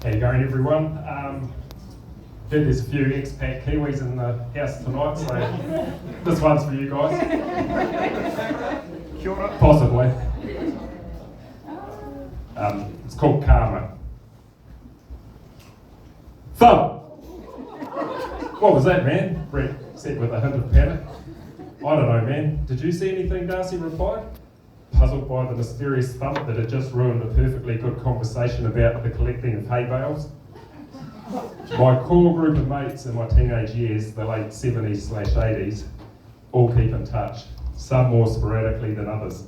How you going, everyone? Heard there's a few expat Kiwis in the house tonight, so this one's for you guys. Kia ora. Possibly. It's called Karma. Thump! What was that, man? Brett said with a hint of panic. I don't know, man. Did you see anything? Darcy replied, puzzled by the mysterious thump that had just ruined a perfectly good conversation about the collecting of hay bales. My core group of mates in my teenage years, the late 70s/80s, all keep in touch, some more sporadically than others.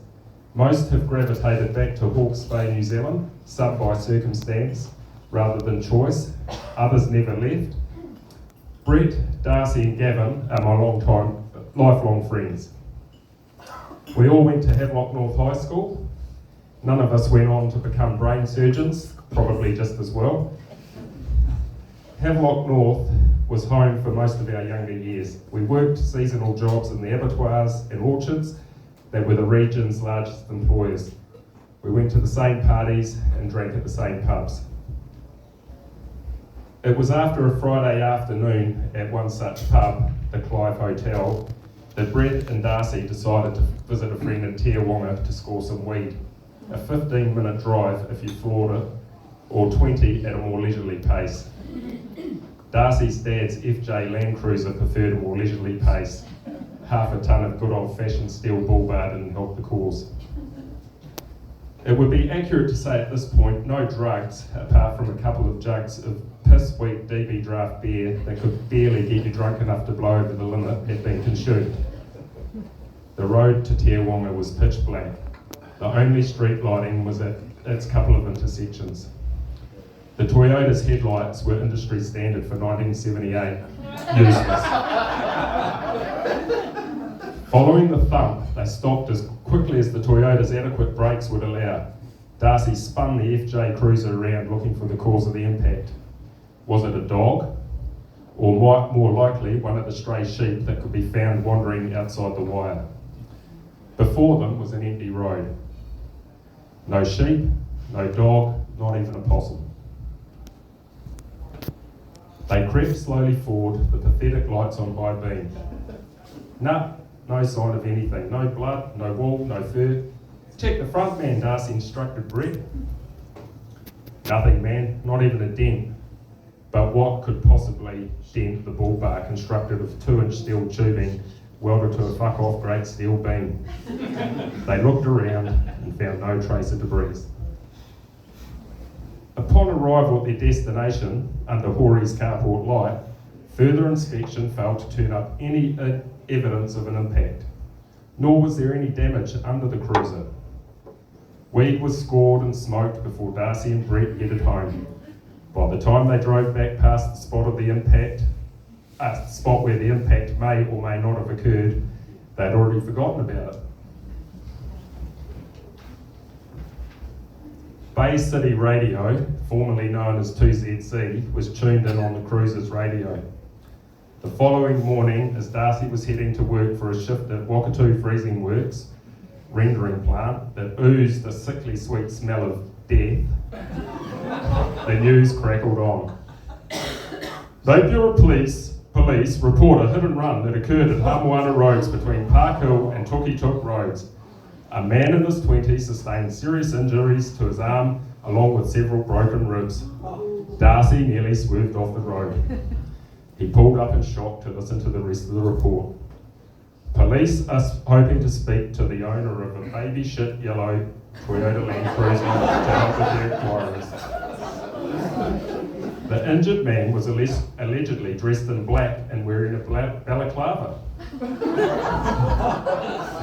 Most have gravitated back to Hawke's Bay, New Zealand, some by circumstance rather than choice, others never left. Brett, Darcy and Gavin are my lifelong friends. We all went to Havelock North High School. None of us went on to become brain surgeons, probably just as well. Havelock North was home for most of our younger years. We worked seasonal jobs in the abattoirs and orchards that were the region's largest employers. We went to the same parties and drank at the same pubs. It was after a Friday afternoon at one such pub, the Clive Hotel, that Brett and Darcy decided to visit a friend in Tiawonga to score some weed. A 15-minute drive if you floored it, or 20 at a more leisurely pace. Darcy's dad's FJ Land Cruiser preferred a more leisurely pace. Half a tonne of good old-fashioned steel bull bar didn't help the cause. It would be accurate to say at this point, no drugs, apart from a couple of jugs of piss-weak DB draft beer that could barely get you drunk enough to blow over the limit, had been consumed. The road to Tiawonga was pitch black. The only street lighting was at its couple of intersections. The Toyota's headlights were industry standard for 1978, useless. Following the thump, they stopped as quickly as the Toyota's adequate brakes would allow. Darcy spun the FJ Cruiser around looking for the cause of the impact. Was it a dog? Or more likely, one of the stray sheep that could be found wandering outside the wire. Before them was an empty road. No sheep, no dog, not even a possum. They crept slowly forward, the pathetic lights on high beam. No sign of anything. No blood, no wool, no fur. Check the front, man, Darcy instructed Brett. Nothing, man, not even a dent. But what could possibly dent the bull bar constructed of 2-inch steel tubing welded to a fuck-off great steel beam? They looked around and found no trace of debris. Upon arrival at their destination, under Hori's carport light, further inspection failed to turn up any evidence of an impact, nor was there any damage under the cruiser. Weed was scored and smoked before Darcy and Brett headed home. By the time they drove back past the spot of the impact, spot where the impact may or may not have occurred, they'd already forgotten about it. Bay City Radio, formerly known as 2ZC, was tuned in on the cruiser's radio. The following morning, as Darcy was heading to work for a shift at Wakatu Freezing Works, rendering plant that oozed a sickly sweet smell of death, the news crackled on. Napier Police report a hit and run that occurred at Hamoana Roads between Park Hill and Tuki-Tuk Roads. A man in his 20s sustained serious injuries to his arm along with several broken ribs. Darcy nearly swerved off the road. He pulled up in shock to listen to the rest of the report. Police are hoping to speak to the owner of a baby shit yellow Toyota Land Cruiser to help with their inquiries. The injured man was allegedly dressed in black and wearing a balaclava.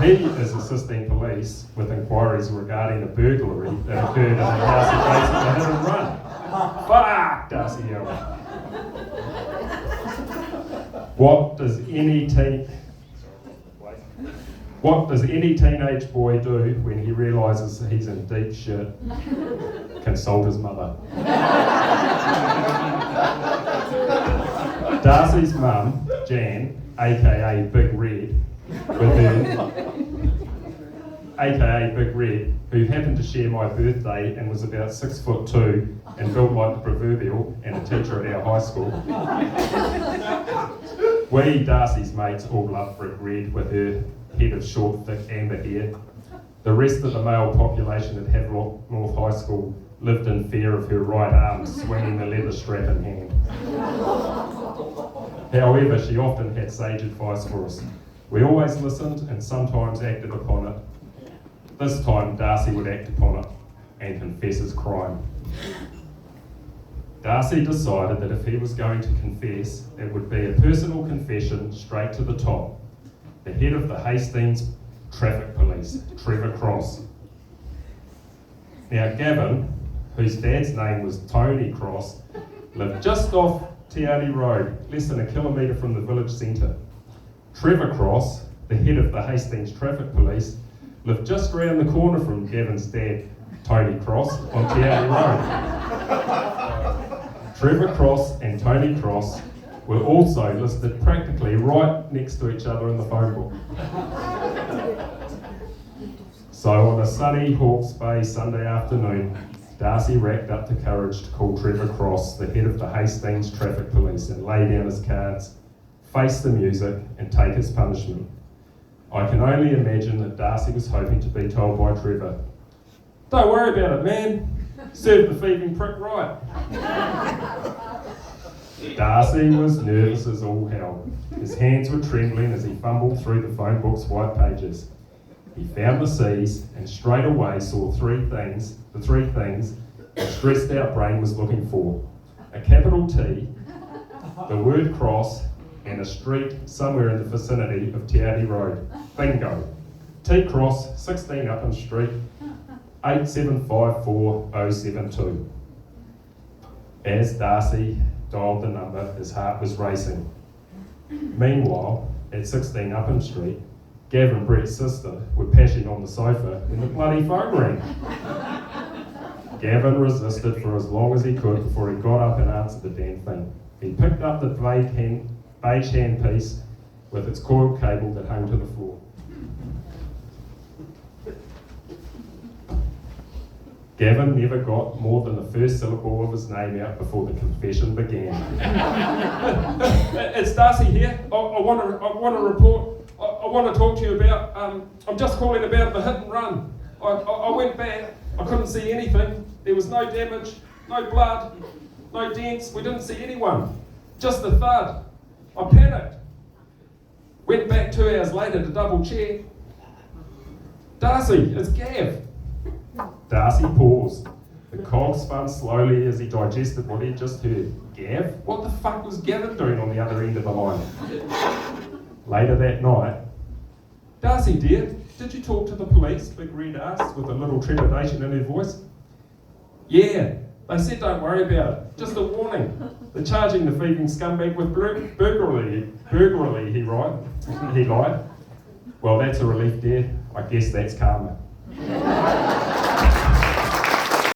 He is assisting police with inquiries regarding a burglary that occurred in the house adjacent to hit and run. Fuck, Darcy yelled. What does any teenage boy do when he realises he's in deep shit? Consult his mother. Darcy's mum, Jan, aka Big Red, with her aka Big Red, who happened to share my birthday and was about 6'2" and built like the proverbial and a teacher at our high school. We, Darcy's mates, all loved Brick Red with her head of short, thick amber hair. The rest of the male population at Havelock North High School lived in fear of her right arm swinging the leather strap in hand. However, she often had sage advice for us. We always listened and sometimes acted upon it. This time, Darcy would act upon it and confess his crime. Darcy decided that if he was going to confess, it would be a personal confession straight to the top. The head of the Hastings Traffic Police, Trevor Cross. Now, Gavin, whose dad's name was Tony Cross, lived just off Te Aute Road, less than a kilometre from the village centre. Trevor Cross, the head of the Hastings Traffic Police, lived just round the corner from Gavin's dad, Tony Cross, on Te Aute Road. Trevor Cross and Tony Cross were also listed practically right next to each other in the phone book. So on a sunny Hawke's Bay Sunday afternoon, Darcy racked up the courage to call Trevor Cross, the head of the Hastings Traffic Police, and lay down his cards, face the music, and take his punishment. I can only imagine that Darcy was hoping to be told by Trevor, "Don't worry about it, man. Serve the thieving prick right." Darcy was nervous as all hell. His hands were trembling as he fumbled through the phone book's white pages. He found the C's and straight away saw the three things a stressed out brain was looking for: a capital T, the word cross, and a street somewhere in the vicinity of Te Aute Road. Bingo. T Cross, 16 Upham Street, 8754072. As Darcy dialed the number, his heart was racing. Meanwhile, at 16 Upham Street, Gavin, Brett's sister, were pashing on the sofa when the bloody phone rang. Gavin resisted for as long as he could before he got up and answered the damn thing. He picked up the beige handpiece with its coiled cable that hung to the floor. Gavin never got more than the first syllable of his name out before the confession began. It's Darcy here. I want to report. I want to talk to you about. I'm just calling about the hit and run. I went back. I couldn't see anything. There was no damage, no blood, no dents. We didn't see anyone. Just the thud. I panicked. Went back 2 hours later to double check. Darcy, it's Gav. Darcy paused. The cog spun slowly as he digested what he'd just heard. Gav? What the fuck was Gavin doing on the other end of the line? Later that night, "Darcy dear, did you talk to the police?" Big Red asked with a little trepidation in her voice. "Yeah, they said don't worry about it. Just a warning. They're charging the thieving scumbag with burglary, he lied. Well, that's a relief, dear. I guess that's karma."